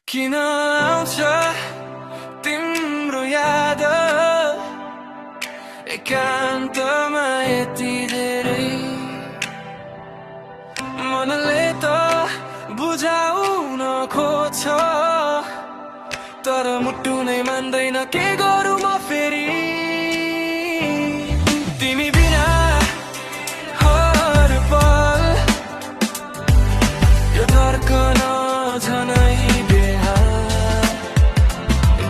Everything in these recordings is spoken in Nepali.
किन आउँछ तिम्रो याद एकान्तमा यति धेरै मनले त बुझाउन खोज्छ तर मुटु नै मान्दैन के गरौँ म फेरि तिमी बिना हर पल यो धड्कन झनै बेहाल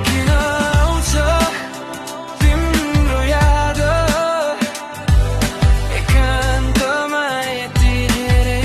किन आउँछ तिम्रो याद एकान्तमा यति धेरै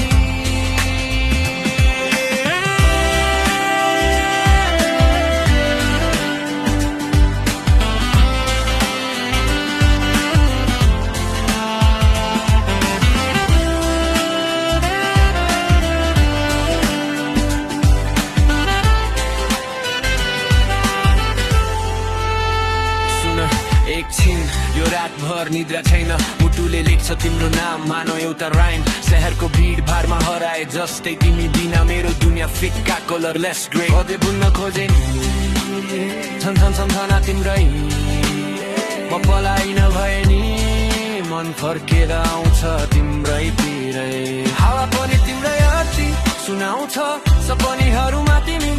एकछिन यो रातभर निद्रा छैन मुटुले लेख्छ तिम्रो नाम मानो एउटा राइम शहरको भिडभाडमा हराए जस्तै तिमी बिना मेरो दुनियाँ फिक्का कलरलेस ग्रे अझै बुन्न खोजे छन् सम्झना तिम्रै म पलाइ नभए नि मन फर्केर आउँछ तिम्रै पिरै हावा पनि तिम्रै अति सुनाउँछ सपनीहरूमा तिमी